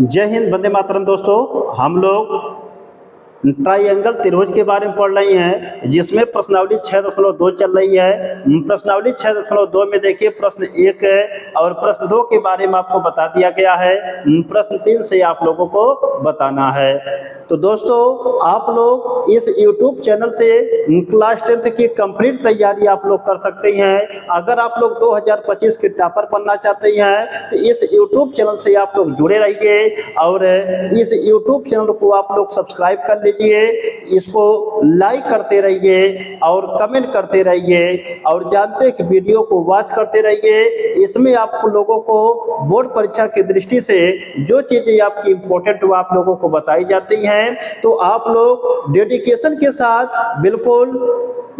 जय हिंद, वंदे मातरम। दोस्तों, हम लोग ट्राइंगल त्रिभुज के बारे में पढ़ रही हैं, जिसमें प्रश्नावली 6.2 चल रही है। प्रश्नावली 6.2 में देखिए प्रश्न 1 है और प्रश्न 2 के बारे में आपको बता दिया गया है। प्रश्न 3 से आप लोगों को बताना है। तो दोस्तों, आप लोग इस YouTube चैनल से क्लास 10th की कंप्लीट तैयारी आप लोग कर सकते हैं। अगर आप लोग 2025 के टॉपर बनना चाहते हैं तो इस YouTube चैनल से आप लोग जुड़े रहिए और इस YouTube चैनल को आप लोग सब्सक्राइब कर लीजिए, इसको लाइक करते रहिए और कमेंट करते रहिए और जानते कि वीडियो को वॉच करते रहिए। इसमें आप लोगों को बोर्ड परीक्षा की दृष्टि से जो चीजें आपकी इंपॉर्टेंट वो आप लोगों को बताई जाती हैं, तो आप लोग डेडिकेशन के साथ, बिल्कुल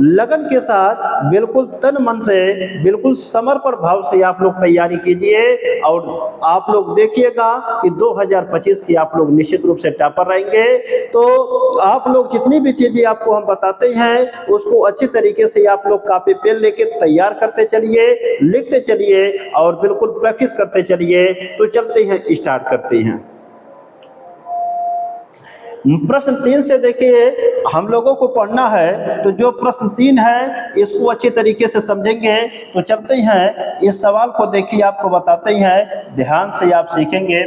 लगन के साथ, बिल्कुल तन मन से, बिल्कुल समर्पण भाव से आप लोग तैयारी कीजिए और आप लोग देखिएगा कि 2025 की आप लोग निश्चित रूप से टॉपर रहेंगे। तो आप लोग जितनी भी चीजें आपको हम बताते हैं उसको अच्छी तरीके से आप लोग कॉपी पेन लेके तैयार करते चलिए, लिखते चलिए और बिल्कुल प्रैक्टिस करते चलिए। तो चलते हैं, स्टार्ट करते हैं। प्रश्न 3 से देखिए हम लोगों को पढ़ना है, तो जो प्रश्न 3 है इसको अच्छी तरीके से समझेंगे। तो चलते हैं, इस सवाल को देखिए आपको बताते हैं, ध्यान से आप सीखेंगे।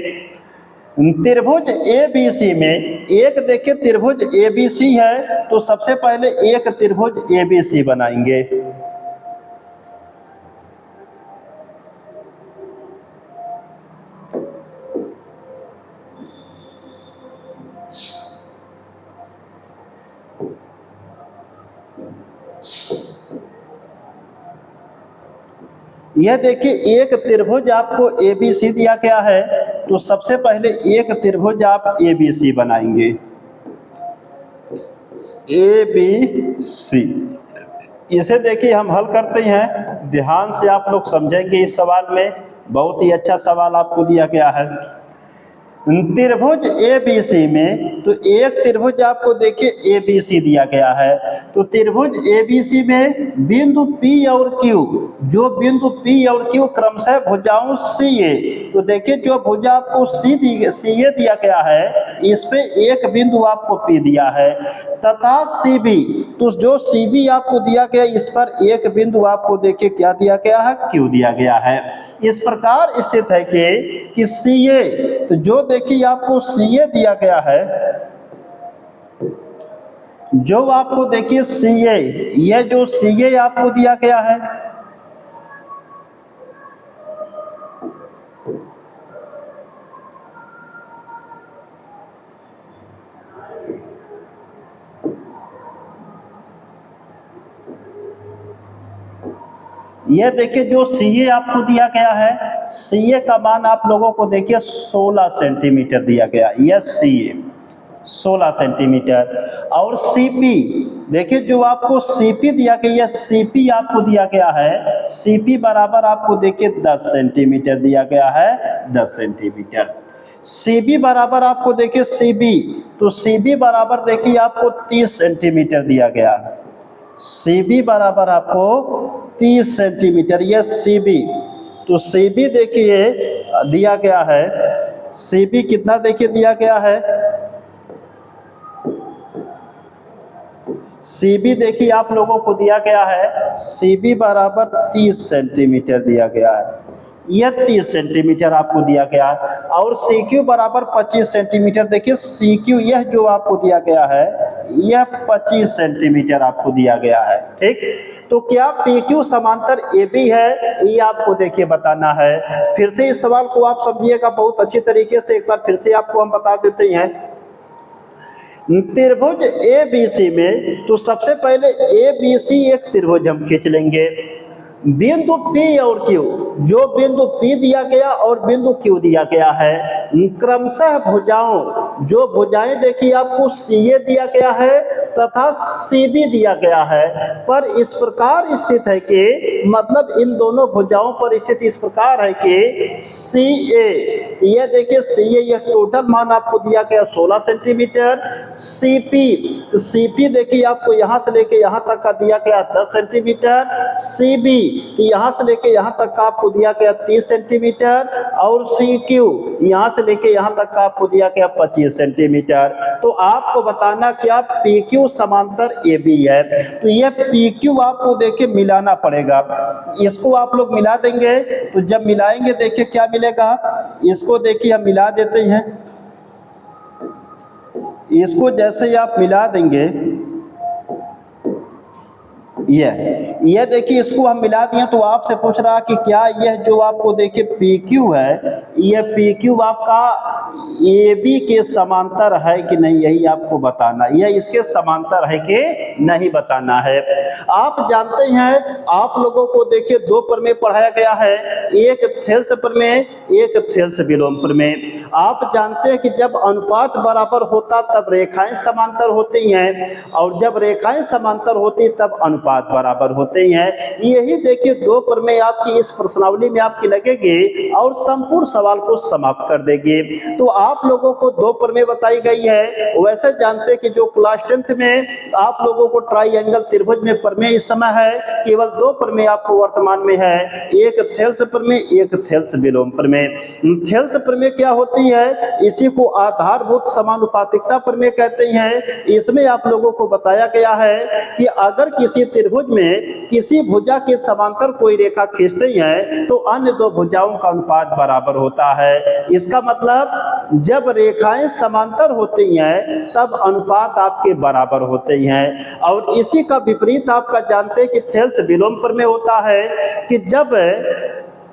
त्रिभुज ABC में एक देखिए त्रिभुज ABC है, तो सबसे पहले एक त्रिभुज ABC बनाएंगे। यह देखिए एक त्रिभुज आपको ABC दिया गया है, तो सबसे पहले एक त्रिभुज आप ABC बनाएंगे, ABC। इसे देखिए हम हल करते हैं, ध्यान से आप लोग समझेंगे। इस सवाल में बहुत ही अच्छा सवाल आपको दिया गया है। त्रिभुज ABC में तो एक त्रिभुज आपको देखिए ABC दिया गया है, तो त्रिभुज ABC में बिंदु P और Q, जो बिंदु P और Q क्रमशः भुजाओं CA, तो देखिए जो भुजा आपको CA दिया गया है, इस पे एक बिंदु आपको P दिया है, तथा CB, तो जो CB आपको दिया गया इस पर एक बिंदु आपको देखिए क्या दिया गया है, Q दिया गया है। इस प्रकार स्थित है कि CA, तो जो देखिए आपको CA दिया गया है, जो आपको देखिए CA, यह जो CA आपको दिया गया है, यह देखिए जो CA आपको दिया गया है, CA का मान आप लोगों को देखिए 16 सेंटीमीटर दिया गया, यह CA 16 सेंटीमीटर। और CP देखिए जो आपको CP दिया गया, यह CP आपको दिया गया है, CP बराबर आपको देखिए 10 सेंटीमीटर दिया गया है, 10 सेंटीमीटर। CB बराबर आपको देखिए CB, तो CB बराबर देखिए आपको 30 सेंटीमीटर दिया गया, CB बराबर आपको 30 सेंटीमीटर, यह CB। तो CB देखिए दिया गया है, CB कितना देखिए दिया गया है, CB देखिए आप लोगों को दिया गया है, CB बराबर 30 सेंटीमीटर दिया गया है, यह 30 सेंटीमीटर आपको दिया गया है। और CQ बराबर 25 सेंटीमीटर, देखिए CQ यह जो आपको दिया गया है, यह 25 सेंटीमीटर आपको दिया गया है। ठीक, तो क्या PQ समांतर AB है, ये आपको देखिए बताना है। फिर से इस सवाल को आप समझिएगा बहुत अच्छी तरीके से, एक बार फिर से आपको हम बता देते हैं। त्रिभुज ABC में तो सबसे पहले ABC एक त्रिभुज हम खींच लेंगे, बिंदु P और Q, जो बिंदु P दिया गया और बिंदु Q दिया गया है, क्रमशः भुजाओं, जो भुजाएं देखिए आपको CA दिया गया है तथा CB दिया गया है, पर इस प्रकार स्थित है कि मतलब इन दोनों भुजाओं पर स्थिति इस प्रकार है कि सी ए, ये देखिए सी ए, ये टोटल मान आपको दिया गया 16 सेंटीमीटर। सी पी, तो सी पी देखिए आपको यहाँ से लेके यहाँ तक का दिया गया 10 सेंटीमीटर। सी बी, यहाँ से लेके यहाँ तक का आपको दिया गया 30 सेंटीमीटर। और सी क्यू, यहाँ से लेके यहाँ तक का आपको दिया गया 25 सेंटीमीटर। तो आपको बताना क्या पी क्यू समांतर ए बी है। तो यह पी क्यू आपको देखिए मिलाना पड़ेगा। इसको आप लोग मिला देंगे, तो जब मिलाएंगे देखिए क्या मिलेगा। इसको देखिए हम मिला देते हैं, इसको जैसे ही आप मिला देंगे, ये देखिए इसको हम मिला दिए, तो आपसे पूछ रहा कि क्या यह जो आपको देखिए पी क्यू है, यह पी क्यू आपका ए बी के समांतर है कि नहीं, यही आपको बताना। यह इसके समांतर है कि नहीं बताना है। आप जानते हैं आप लोगों को देखिए दो प्रमेय पढ़ाया गया है, एक थेल्स प्रमेय, एक थेल्स विलोम प्रमेय। आप जानते हैं कि जब अनुपात बराबर होता तब रेखाएं समांतर होती हैं, और जब रेखाएं समांतर होती तब अनुपात बराबर होते हैं। यही देखिए दो प्रमेय आपकी इस प्रश्नावली में आपकी लगेगी और संपूर्ण सवाल को समाप्त कर देगी। तो आप लोगों को दो प्रमेय बताई गई है। वैसे जानते हैं कि जो क्लास 10th में आप लोगों को ट्राइंगल त्रिभुज में प्रमेय इस समय है, केवल दो प्रमेय आपको वर्तमान में है, एक थेल्स प्रमेय, एक थेल्स विलोम प्रमेय। थेल्स प्रमेय क्या होती है, इसी को आधारभूत समानुपातिकता प्रमेय कहते हैं। इसमें आप लोगों को बताया गया है कि अगर किसी त्रिभुज में किसी भुजा के समांतर कोई रेखा खींचते हैं तो अन्य दो भुजाओं का अनुपात बराबर होता है। इसका मतलब जब रेखाएं समांतर होती हैं तब अनुपात आपके बराबर होते हैं। और इसी का विपरीत आपका जानते हैं कि थेल्स विलोम प्रमेय होता है कि जब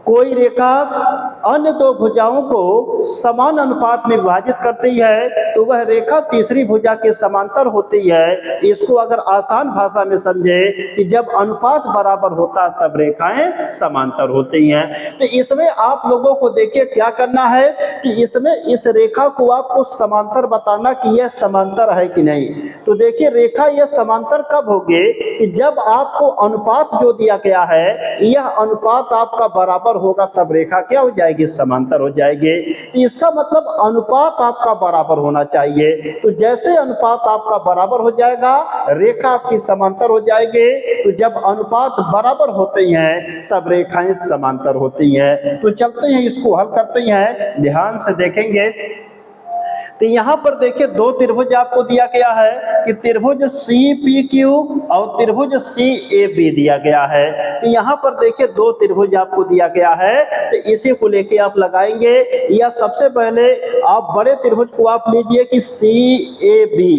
कोई रेखा अन्य दो भुजाओं को समान अनुपात में विभाजित करती है तो वह रेखा तीसरी भुजा के समांतर होती है। इसको अगर आसान भाषा में समझे कि जब अनुपात बराबर होता तब रेखाएं समांतर होती हैं। तो इसमें आप लोगों को देखिए क्या करना है कि इसमें इस रेखा को आपको समांतर बताना कि यह समांतर है कि नहीं। तो देखिए रेखा यह समांतर कब होगी कि जब आपको अनुपात जो दिया गया है यह अनुपात आपका बराबर होगा, तब रेखा क्या हो जाएगी, समांतर हो जाएगी। इसका मतलब अनुपात आपका बराबर होना चाहिए। तो जैसे अनुपात आपका बराबर हो जाएगा रेखा आपकी समांतर हो जाएगी। तो जब अनुपात बराबर होते हैं तब रेखाएं समांतर होती हैं। तो चलते हैं इसको हल करते हैं, ध्यान से देखेंगे। तो यहाँ पर देखिए दो त्रिभुज आपको दिया गया है कि त्रिभुज सी पी क्यू और त्रिभुज सी ए बी दिया गया है। तो यहाँ पर देखिए दो त्रिभुज आपको दिया गया है, तो इसी को लेके आप लगाएंगे। या सबसे पहले आप बड़े त्रिभुज को आप लीजिए कि सी ए बी,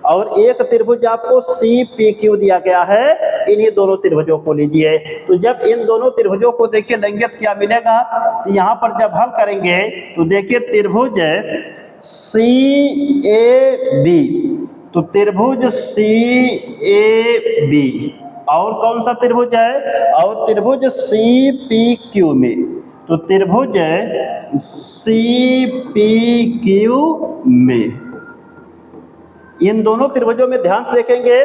और एक त्रिभुज आपको सी पी क्यू दिया गया है, इन्हीं दोनों त्रिभुजों को लीजिए। तो जब इन दोनों त्रिभुजों को देखिए लेंगे तो क्या मिलेगा, तो यहाँ पर जब हल करेंगे तो देखिए त्रिभुज सी ए बी, तो त्रिभुज सी ए बी और कौन सा त्रिभुज है, और त्रिभुज सी पी क्यू में, तो त्रिभुज सी पी क्यू में, इन दोनों त्रिभुजों में ध्यान से देखेंगे।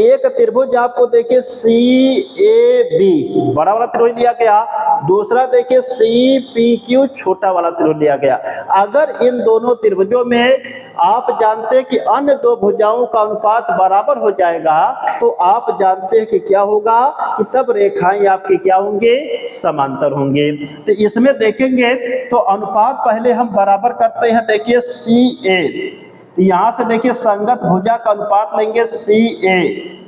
एक त्रिभुज आपको देखिए सी ए बी बड़ा वाला त्रिभुज लिया गया, दूसरा देखिए सी पी क्यू छोटा वाला त्रिभुज लिया गया। अगर इन दोनों त्रिभुजों में आप जानते हैं कि अन्य दो भुजाओं का अनुपात बराबर हो जाएगा तो आप जानते हैं कि क्या होगा, कि तब रेखाएं आपकी क्या होंगे, समांतर होंगे। तो इसमें देखेंगे तो अनुपात पहले हम बराबर करते हैं। देखिए सी ए, यहां से देखिए संगत भुजा का अनुपात लेंगे सी ए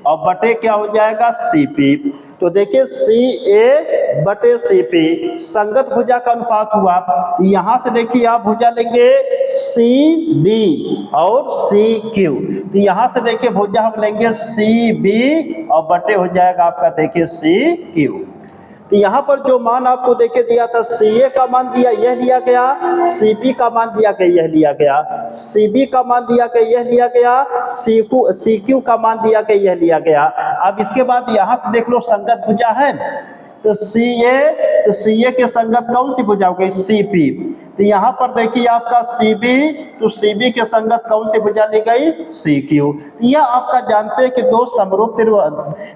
और बटे क्या हो जाएगा सी पी। तो देखिए सी ए बटे सी पी संगत भुजा का अनुपात हुआ। यहां से देखिए आप भुजा लेंगे सी बी और सी क्यू, तो यहां से देखिए भुजा हम लेंगे सी बी और बटे हो जाएगा आपका देखिए सी क्यू। तो यहाँ पर जो मान आपको देखे दिया था सी ए का मान दिया यह लिया गया, सी पी का मान दिया गया यह लिया गया, सी बी का मान दिया गया यह लिया गया, सी क्यू का मान दिया गया यह लिया गया। अब इसके बाद यहाँ से देख लो संगत भुजा है, तो सी ए के संगत कौन सी भुजा हो गई, सी पी। तो यहाँ पर देखिए आपका सी बी, तो सी बी के संगत कौन सी भुजा ली गई, सी क्यू। यह आपका जानते हैं कि दो समरूप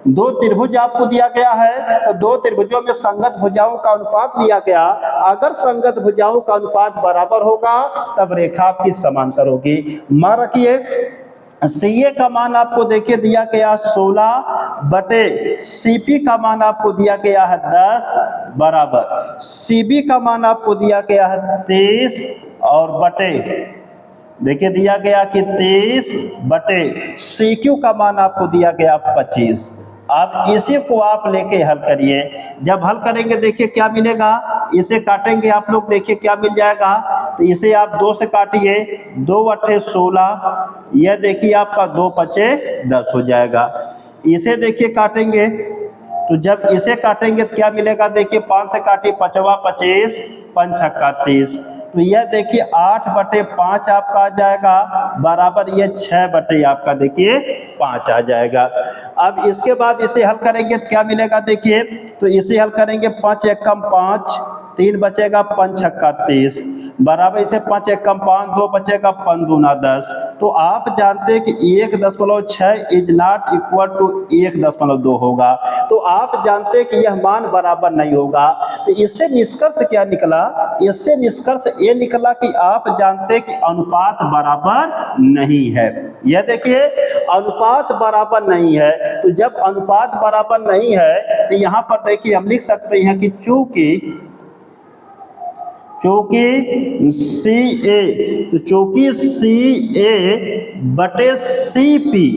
दो त्रिभुज आपको दिया गया है, तो दो त्रिभुजों में संगत भुजाओं का अनुपात लिया गया। अगर संगत भुजाओं का अनुपात बराबर होगा तब रेखा आपकी समांतर होगी। मान रखिए सी ए का मान आपको देखिए दिया गया 16 बटे सी पी का मान आपको दिया गया है 10 बराबर सी बी का मान आपको दिया गया है 23 और बटे देखिए दिया गया कि 23 बटे सी क्यू का मान आपको दिया गया 25। अब इसी को आप लेके हल करिए। जब हल करेंगे देखिए क्या मिलेगा, इसे काटेंगे आप लोग, देखिए क्या मिल जाएगा। तो इसे आप 2 से काटिए, 2 अट्ठे 16, यह देखिए आपका 2 पचे 10 हो जाएगा। इसे देखिए काटेंगे, तो जब इसे काटेंगे तो क्या मिलेगा, देखिए 5 से काटिए 5 25, 5 छक्का 30, तो यह देखिए 8 बटे 5 आपका आ जाएगा बराबर ये 6 बटे आपका देखिए 5 आ जाएगा। अब इसके बाद इसे हल करेंगे तो क्या मिलेगा, देखिए तो इसे हल करेंगे 5 एकम 5, 3 बचेगा 5 छक्का 30 बराबर इसे 5 एकम 5, 2 बचेगा 5 दूना 10। तो आप जानते हैं कि 1.6 इज नॉट इक्वल टू 1.2 होगा। तो आप जानते हैं कि यह मान बराबर नहीं होगा। तो इससे निष्कर्ष क्या निकला, इससे निष्कर्ष ये निकला कि आप जानते हैं कि अनुपात बराबर नहीं है। यह देखिए अनुपात बराबर नहीं है। तो जब अनुपात बराबर नहीं है तो यहाँ पर देखिए हम लिख सकते हैं कि चूंकि सी ए, तो चूंकि सी ए बटे C P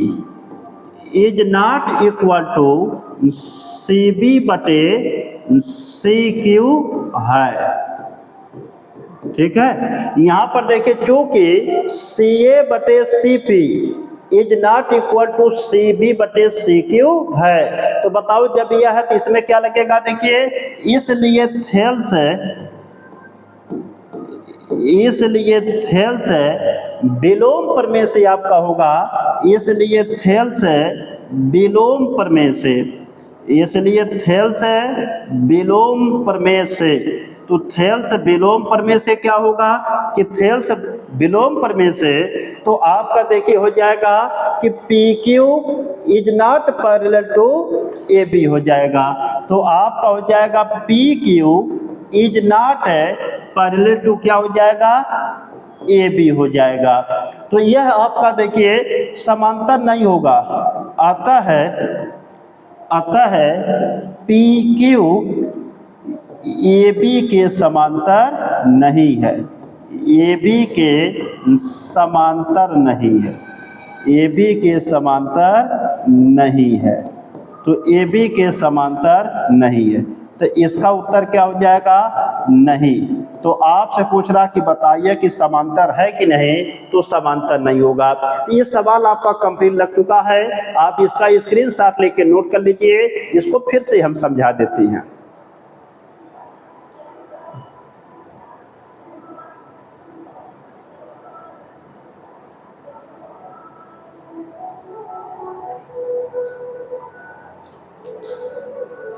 is not equal to C B बटे सी क्यू है। ठीक है, यहां पर देखिए चूंकि सी ए बटे C P is not equal to C B बटे सी क्यू है। तो बताओ जब यह है तो इसमें क्या लगेगा, देखिए इसलिए थेल्स विलोम प्रमेय से आपका होगा, इसलिए थेल्स विलोम प्रमेय से, इसलिए थेल्स विलोम प्रमेय से, तो थेल्स विलोम प्रमेय से क्या होगा कि थेल्स विलोम प्रमेय से तो आपका देखिए हो जाएगा कि P Q is not parallel to A B हो जाएगा। तो आपका हो जाएगा P Q is not parallel to क्या हो जाएगा, ए बी हो जाएगा। तो यह आपका देखिए समांतर नहीं होगा, आता है पी क्यू ए बी के समांतर नहीं है, ए बी के समांतर नहीं है, ए बी के समांतर नहीं है, तो ए बी के समांतर नहीं है। तो इसका उत्तर क्या हो जाएगा, नहीं। तो आपसे पूछ रहा कि बताइए कि समांतर है कि नहीं, तो समांतर नहीं होगा। ये सवाल आपका कंप्लीट लग चुका है, आप इसका स्क्रीनशॉट लेके नोट कर लीजिए, इसको फिर से हम समझा देते हैं।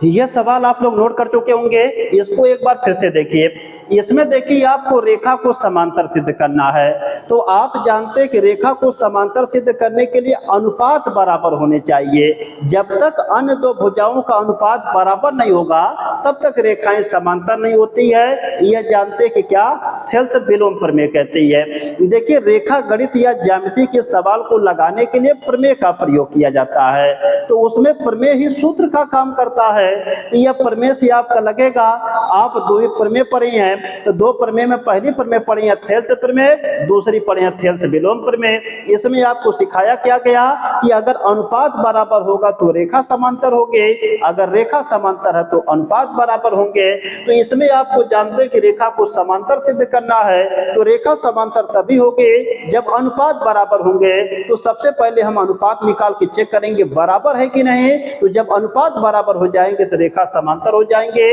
यह सवाल आप लोग नोट कर चुके होंगे, इसको एक बार फिर से देखिए। इसमें देखिए आपको रेखा को समांतर सिद्ध करना है। तो आप जानते हैं कि रेखा को समांतर सिद्ध करने के लिए अनुपात बराबर होने चाहिए। जब तक अन्य दो भुजाओं का अनुपात बराबर नहीं होगा तब तक रेखाएं समांतर नहीं होती है। यह जानते हैं कि क्या थेल्स विलोम प्रमेय कहती है। देखिए रेखा गणित या ज्यामिति के सवाल को लगाने के लिए प्रमेय का प्रयोग किया जाता है, तो उसमें प्रमेय ही सूत्र का काम करता है। यह प्रमेय से आपका लगेगा, आप दो ही प्रमेय पढ़े हैं, तो दो प्रमेय में पहली प्रमेय पढ़ी है थेल्स प्रमेय, दूसरी पढ़ी है थेल्स विलोम प्रमेय। इसमें आपको सिखाया क्या गया कि अगर अनुपात बराबर होगा तो रेखा समांतर होगी, अगर रेखा समांतर है तो अनुपात बराबर होंगे। तो इसमें आपको जानते हैं कि रेखा को समांतर सिद्ध करना है, तो रेखा समांतर तभी होगी जब अनुपात बराबर होंगे। तो सबसे पहले हम अनुपात निकाल के चेक करेंगे बराबर है कि नहीं। तो जब अनुपात बराबर हो जाएंगे तो रेखा समांतर हो जाएंगे।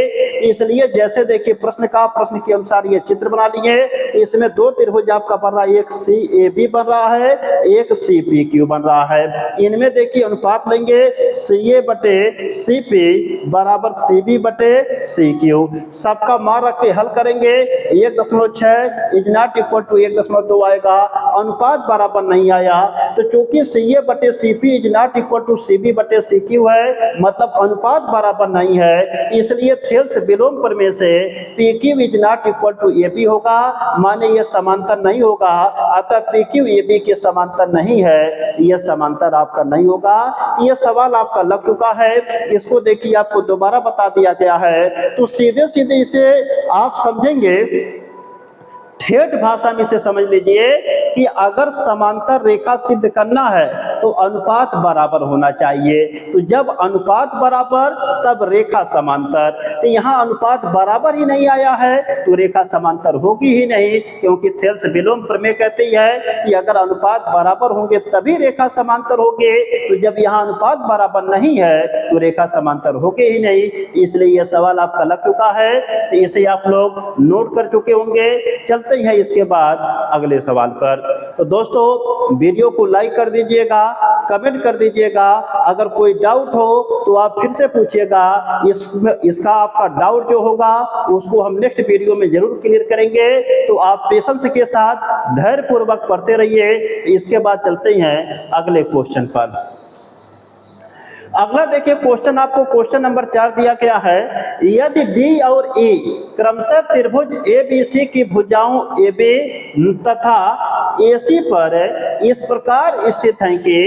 इसलिए जैसे देखिए प्रश्न प्रश्न के अनुसार ये चित्र बना लिए। इसमें दो त्रिभुज आपका बन रहा है, एक CAB बन रहा है, एक CPQ बन रहा है। इनमें देखिए अनुपात लेंगे, CA बटे CP बराबर CB बटे CQ। सबका मान रख के हल करेंगे, 1.6 इज नॉट इक्वल टू 1.2 आएगा, अनुपात बराबर नहीं आया। तो चूंकि CA बटे CP is not equal to CB बटे CQ है, मतलब अनुपात बराबर नहीं है, इसलिए थेल्स विलोम प्रमेय से PQ is not equal to AB होगा, माने यह समांतर नहीं होगा, अतः PQ AB के समांतर नहीं है, यह समांतर आपका नहीं होगा। यह सवाल आपका लग चुका है, इसको देखिए आपको दोबारा बता दिया गया है। तो सीधे सीधे इसे आप समझेंगे, ठेठ भाषा में इसे समझ लीजिए कि अगर समांतर रेखा सिद्ध करना है तो अनुपात बराबर होना चाहिए। तो जब अनुपात बराबर तब रेखा समांतर। तो यहाँ अनुपात बराबर ही नहीं आया है तो रेखा समांतर होगी ही नहीं, क्योंकि थेल्स विलोम प्रमेय कहती है कि अगर अनुपात बराबर होंगे तभी रेखा समांतर होंगे। तो जब यहाँ अनुपात बराबर नहीं है तो रेखा समांतर होगी ही नहीं, इसलिए यह सवाल आपका लग चुका है। तो इसे आप लोग नोट कर चुके होंगे। चलते हैं इसके बाद अगले सवाल पर। तो दोस्तों वीडियो को लाइक कर दीजिएगा, कमेंट कर दीजिएगा, अगर कोई डाउट हो तो आप फिर से पूछिएगा। इसका आपका डाउट जो होगा उसको हम नेक्स्ट वीडियो में जरूर क्लियर करेंगे। तो आप पेशेंस के साथ धैर्य पूर्वक पढ़ते रहिए। इसके बाद चलते हैं अगले क्वेश्चन पर। अगला देखिए क्वेश्चन, आपको क्वेश्चन नंबर 4 दिया गया है। यदि D और E क्रमशः त्रिभुज ABC की भुजाओं AB तथा AC पर इस प्रकार स्थित हैं कि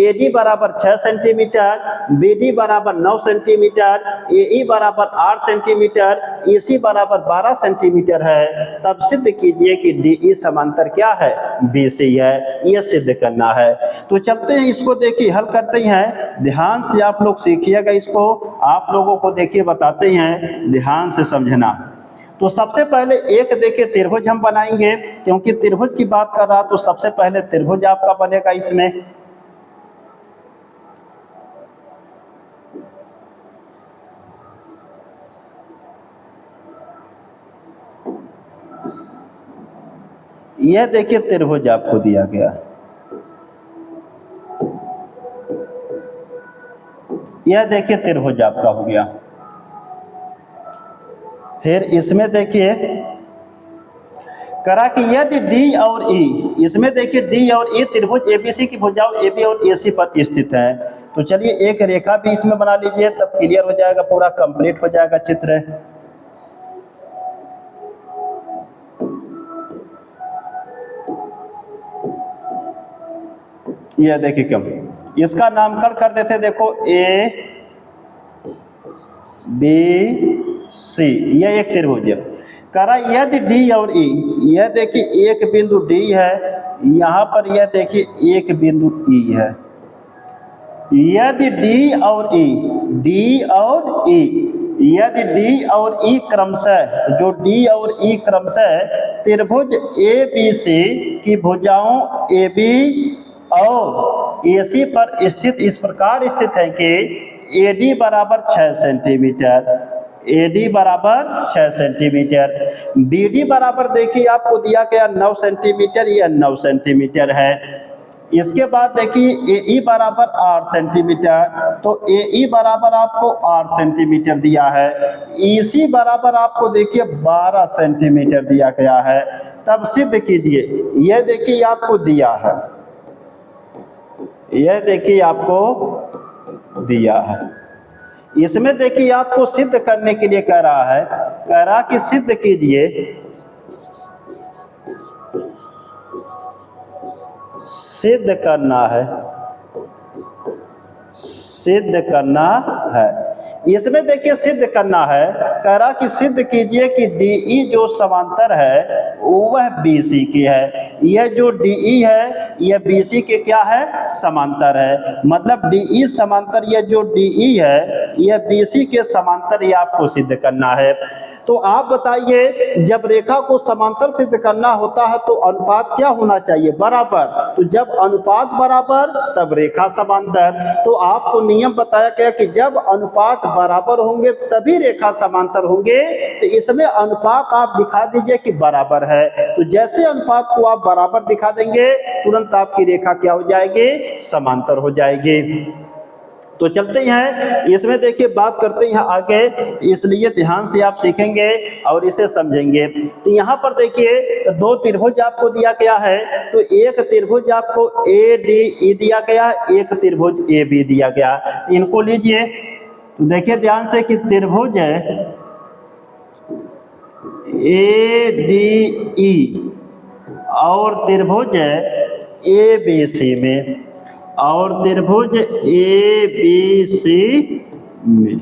AD बराबर 6 सेंटीमीटर, BD बराबर 9 सेंटीमीटर, AE बराबर 8 सेंटीमीटर, AC बराबर 12 सेंटीमीटर है, तब सिद्ध कीजिए कि DE समांतर क्या है, BC है। यह सिद्ध करना है। तो चलते हैं इसको देखिए हल करते हैं। ध्यान से आप लोग सीखिएगा, इसको आप लोगों को देखिए बताते हैं, ध्यान से समझना। तो सबसे पहले एक देखिए त्रिभुज हम बनाएंगे, क्योंकि त्रिभुज की बात कर रहा तो सबसे पहले त्रिभुज आपका बनेगा। इसमें यह देखिए त्रिभुज आपको दिया गया, यह देखिए त्रिभुज आपका हो गया। फिर इसमें देखिए करा कि यदि D और E, इसमें देखिए D और E त्रिभुज ABC की भुजाओं AB और AC पर स्थित है। तो चलिए एक रेखा भी इसमें बना लीजिए, तब क्लियर हो जाएगा, पूरा कंप्लीट हो जाएगा चित्र। यह देखिए क्यों, इसका नामकरण कर देते, देखो A B C, यह एक त्रिभुज है। करा यदि D और E, यह देखिए एक बिंदु D है, यहाँ पर यह देखिए एक बिंदु E है। यदि D और E, D और E, यदि D और E क्रमशः, जो D और E क्रमशः त्रिभुज ABC की भुजाओं AB और AC पर स्थित इस प्रकार स्थित है कि AD बराबर 6 सेंटीमीटर, AD बराबर 6 सेंटीमीटर, BD बराबर देखिए आपको दिया गया 9 सेंटीमीटर, यह 9 सेंटीमीटर है। इसके बाद देखिए AE बराबर 8 सेंटीमीटर, तो AE बराबर आपको 8 सेंटीमीटर दिया है। EC बराबर आपको देखिए 12 सेंटीमीटर दिया गया है। तब सिद्ध कीजिए, यह देखिए आपको दिया है, यह देखिए आपको दिया है। इसमें देखिए आपको सिद्ध करने के लिए कह रहा है, कह रहा कि सिद्ध कीजिए, सिद्ध करना है, सिद्ध करना है। इसमें देखिए सिद्ध करना है, कह रहा कि सिद्ध कीजिए कि DE जो समांतर है वह BC की है। यह जो DE है यह BC के क्या है, समांतर है। मतलब DE समांतर, यह जो DE है यह BC के समांतर ये आपको सिद्ध करना है। तो आप बताइए, जब रेखा को समांतर सिद्ध करना होता है तो अनुपात क्या होना चाहिए? बराबर। तो जब अनुपात बराबर तब रेखा समांतर। तो आपको नियम बताया गया कि जब अनुपात बराबर होंगे तभी रेखा समांतर होंगे। तो इसमें अनुपात आप दिखा दीजिए कि बराबर है। तो जैसे अनुपात को आप बराबर दिखा देंगे तुरंत आपकी रेखा क्या हो जाएगी? समांतर हो जाएगी। तो चलते हैं इसमें, देखिए बात करते हैं आगे, इसलिए ध्यान से आप सीखेंगे और इसे समझेंगे। तो यहाँ पर देखिए दो त्रिभुज आपको दिया गया है। तो एक त्रिभुज आपको ADE दिया गया, एक त्रिभुज AB दिया गया। इनको लीजिए, तो देखिए ध्यान से कि त्रिभुज ADE और त्रिभुज ABC में और त्रिभुज ABC में,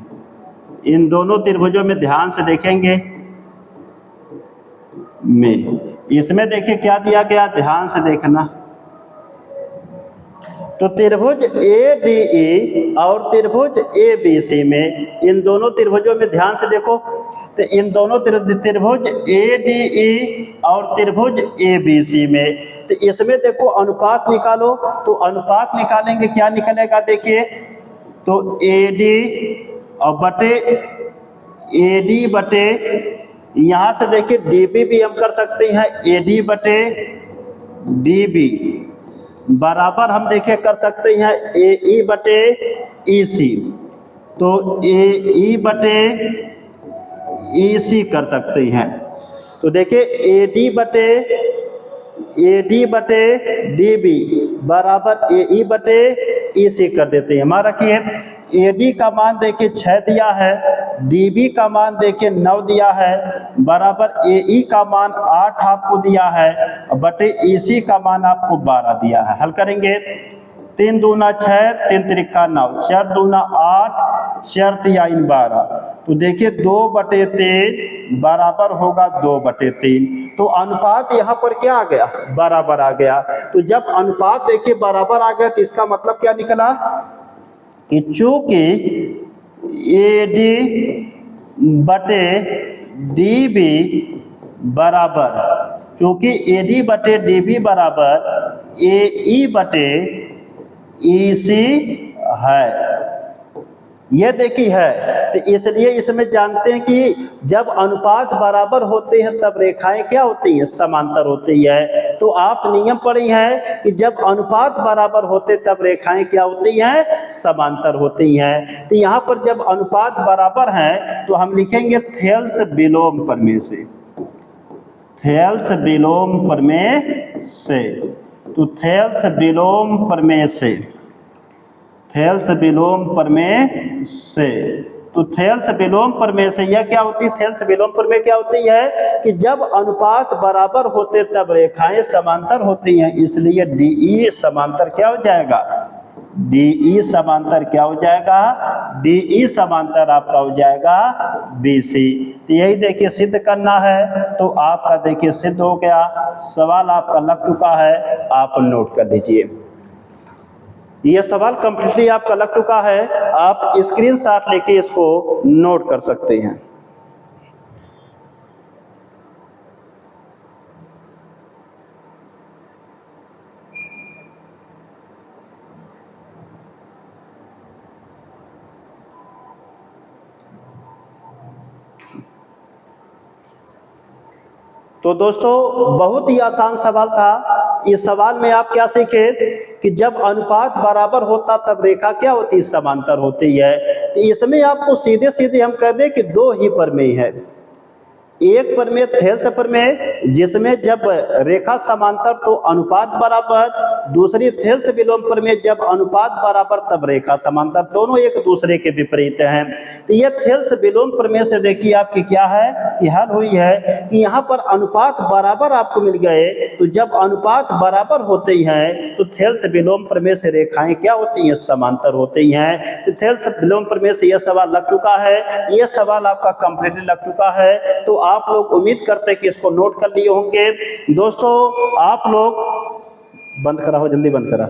इन दोनों त्रिभुजों में ध्यान से देखेंगे इसमें देखिए क्या दिया गया, ध्यान से देखना। तो त्रिभुज ADE और त्रिभुज ABC में, इन दोनों त्रिभुजों में ध्यान से देखो। तो इन दोनों त्रिभुज ADE और त्रिभुज ABC में, तो इसमें देखो अनुपात निकालो। तो अनुपात निकालेंगे, क्या निकलेगा देखिए, तो AD और बटे AD बटे, यहाँ से देखिए DB भी हम कर सकते हैं, AD बटे DB बराबर हम देखिए कर सकते हैं AE बटे EC। तो AE बटे EC कर सकते हैं। तो देखिए AD बटे DB बराबर AE बटे EC कर देते हैं। हमारा रखिए AD का मान देखिए 6 दिया है, DB का मान देखिए 9 दिया है, बराबर AE का मान 8 आपको दिया है, बटे EC का मान आपको 12 दिया है। हल करेंगे, 3 दूना 6, 3 त्रिका 9, 4 दूना 8, 4 तियाइन 12। तो देखिए 2/3 बराबर होगा 2/3। तो अनुपात यहाँ पर क्या आ गया? बराबर आ गया। तो जब अनुपात देखिए बराबर आ गया तो इसका मतलब क्या निकला कि चूंकि AD बटे DB बराबर, क्योंकि AD बटे DB बराबर AE बटे EC है, ये देखी है। तो इसलिए इसमें जानते हैं कि जब अनुपात बराबर होते हैं तब रेखाएं क्या होती हैं? समांतर होती है। तो आप नियम पढ़ी हैं कि जब अनुपात बराबर होते तब रेखाएं क्या होती हैं? समांतर होती हैं। तो यहाँ पर जब अनुपात बराबर हैं तो हम लिखेंगे थेल्स विलोम प्रमेय से, थेल्स विलोम प्रमेय से। तो थेल्स विलोम प्रमेय से, थेल्स विलोम प्रमेय से। तो थेल्स विलोम प्रमेय से यह क्या होती है? थेल्स विलोम प्रमेय क्या होती है कि जब अनुपात बराबर होते तब रेखाएं समांतर होती हैं, इसलिए DE समांतर क्या हो जाएगा? DE समांतर क्या हो जाएगा? DE समांतर आपका हो जाएगा BC। तो यही देखिए सिद्ध करना है। तो आपका देखिए सिद्ध हो गया, सवाल आपका लग चुका है, आप नोट कर लीजिए। यह सवाल कंप्लीटली आपका लग चुका है, आप स्क्रीनशॉट लेके इसको नोट कर सकते हैं। तो दोस्तों बहुत ही आसान सवाल था। इस सवाल में आप क्या सीखे कि जब अनुपात बराबर होता तब रेखा क्या होती है? समांतर होती है। तो इसमें आपको सीधे सीधे हम कह दें कि दो ही प्रमेय है। एक प्रमेय थेल्स प्रमेय, जिसमें जब रेखा समांतर तो अनुपात बराबर, दूसरी थेल्स विलोम प्रमेय, जब अनुपात बराबर तब रेखा समांतर, दोनों एक दूसरे के विपरीत हैं। तो ये थेल्स विलोम प्रमेय से देखिए आपकी क्या है कि हल हुई है कि यहाँ पर अनुपात बराबर आपको मिल गए। तो जब अनुपात बराबर होते हैं तो थेल्स विलोम प्रमेय से रेखाएं क्या होती हैं? समांतर होती हैं। तो थेल्स विलोम प्रमेय से यह सवाल लग चुका है, यह सवाल आपका कंप्लीटली लग चुका है। तो आप लोग उम्मीद करते हैं कि इसको नोट कर लिए होंगे। दोस्तों आप लोग बंद करा हो, जल्दी बंद करा।